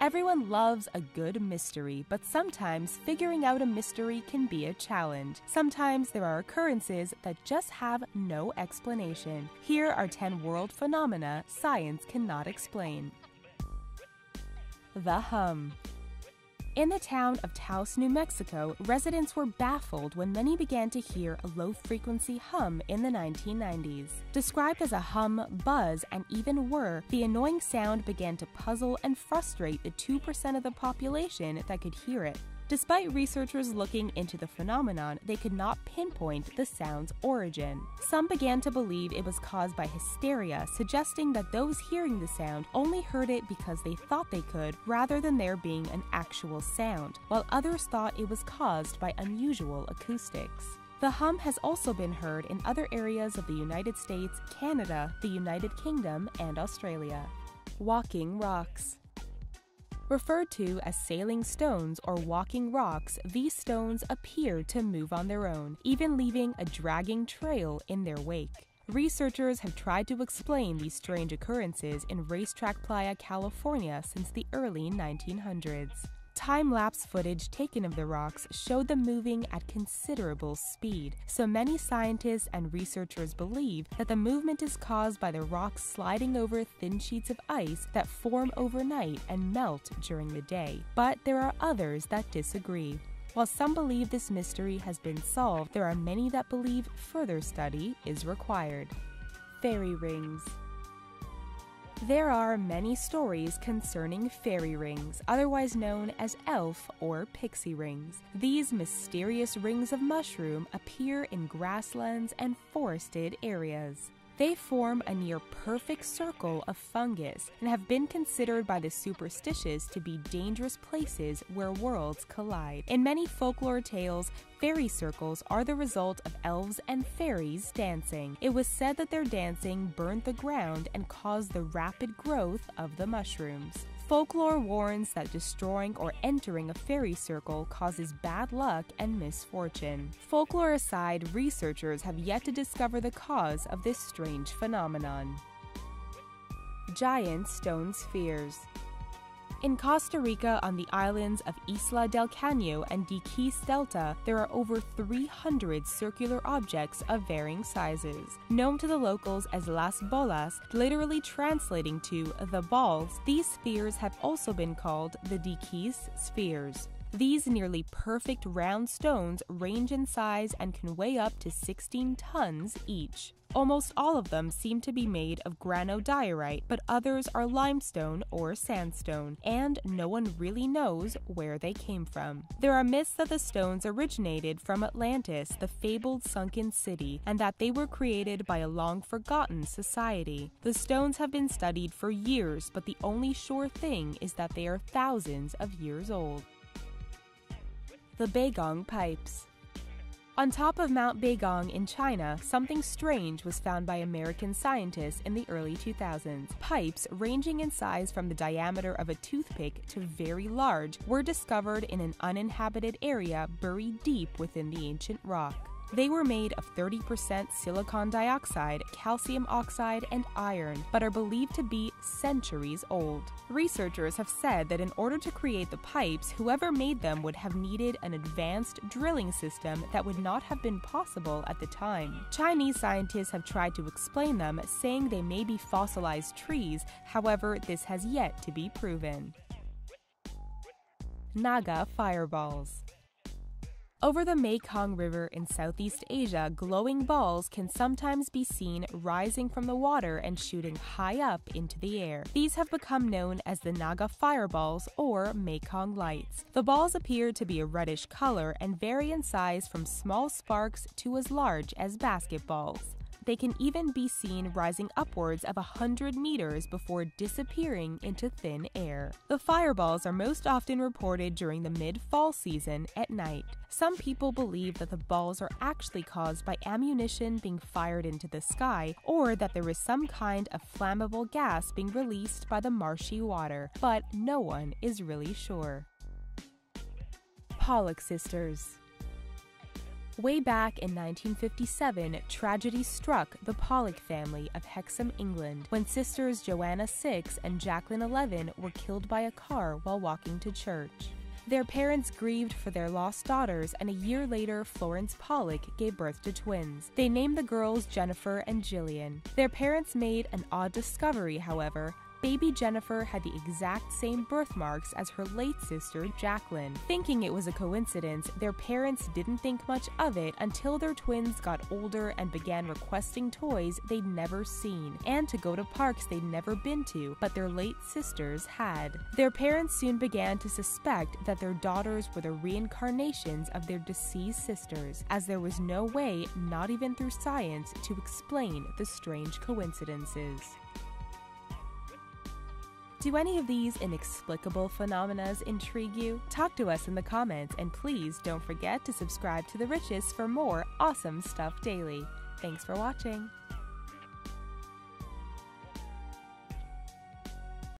Everyone loves a good mystery, but sometimes figuring out a mystery can be a challenge. Sometimes there are occurrences that just have no explanation. Here are 10 world phenomena science cannot explain. The hum. In the town of Taos, New Mexico, residents were baffled when many began to hear a low-frequency hum in the 1990s. Described as a hum, buzz, and even whir, the annoying sound began to puzzle and frustrate the 2% of the population that could hear it. Despite researchers looking into the phenomenon, they could not pinpoint the sound's origin. Some began to believe it was caused by hysteria, suggesting that those hearing the sound only heard it because they thought they could, rather than there being an actual sound, while others thought it was caused by unusual acoustics. The hum has also been heard in other areas of the United States, Canada, the United Kingdom, and Australia. Walking rocks. Referred to as sailing stones or walking rocks, these stones appear to move on their own, even leaving a dragging trail in their wake. Researchers have tried to explain these strange occurrences in Racetrack Playa, California since the early 1900s. Time-lapse footage taken of the rocks showed them moving at considerable speed, so many scientists and researchers believe that the movement is caused by the rocks sliding over thin sheets of ice that form overnight and melt during the day. But there are others that disagree. While some believe this mystery has been solved, there are many that believe further study is required. Fairy rings. There are many stories concerning fairy rings, otherwise known as elf or pixie rings. These mysterious rings of mushroom appear in grasslands and forested areas. They form a near-perfect circle of fungus and have been considered by the superstitious to be dangerous places where worlds collide. In many folklore tales, fairy circles are the result of elves and fairies dancing. It was said that their dancing burned the ground and caused the rapid growth of the mushrooms. Folklore warns that destroying or entering a fairy circle causes bad luck and misfortune. Folklore aside, researchers have yet to discover the cause of this strange phenomenon. Giant stone spheres. In Costa Rica, on the islands of Isla del Caño and Diquís Delta, there are over 300 circular objects of varying sizes. Known to the locals as las bolas, literally translating to the balls, these spheres have also been called the Diquís spheres. These nearly perfect round stones range in size and can weigh up to 16 tons each. Almost all of them seem to be made of granodiorite, but others are limestone or sandstone, and no one really knows where they came from. There are myths that the stones originated from Atlantis, the fabled sunken city, and that they were created by a long-forgotten society. The stones have been studied for years, but the only sure thing is that they are thousands of years old. The Beigong Pipes. On top of Mount Beigong in China, something strange was found by American scientists in the early 2000s. Pipes, ranging in size from the diameter of a toothpick to very large, were discovered in an uninhabited area buried deep within the ancient rock. They were made of 30% silicon dioxide, calcium oxide, and iron, but are believed to be centuries old. Researchers have said that in order to create the pipes, whoever made them would have needed an advanced drilling system that would not have been possible at the time. Chinese scientists have tried to explain them, saying they may be fossilized trees, however, this has yet to be proven. Naga fireballs. Over the Mekong River in Southeast Asia, glowing balls can sometimes be seen rising from the water and shooting high up into the air. These have become known as the Naga fireballs or Mekong lights. The balls appear to be a reddish color and vary in size from small sparks to as large as basketballs. They can even be seen rising upwards of 100 meters before disappearing into thin air. The fireballs are most often reported during the mid-fall season at night. Some people believe that the balls are actually caused by ammunition being fired into the sky, or that there is some kind of flammable gas being released by the marshy water, but no one is really sure. Pollock sisters. Way back in 1957, tragedy struck the Pollock family of Hexham, England, when sisters Joanna 6 and Jacqueline 11 were killed by a car while walking to church. Their parents grieved for their lost daughters, and a year later, Florence Pollock gave birth to twins. They named the girls Jennifer and Gillian. Their parents made an odd discovery, however. Baby Jennifer had the exact same birthmarks as her late sister Jacqueline. Thinking it was a coincidence, their parents didn't think much of it until their twins got older and began requesting toys they'd never seen, and to go to parks they'd never been to, but their late sisters had. Their parents soon began to suspect that their daughters were the reincarnations of their deceased sisters, as there was no way, not even through science, to explain the strange coincidences. Do any of these inexplicable phenomena intrigue you? Talk to us in the comments, and please don't forget to subscribe to The Riches for more awesome stuff daily. Thanks for watching.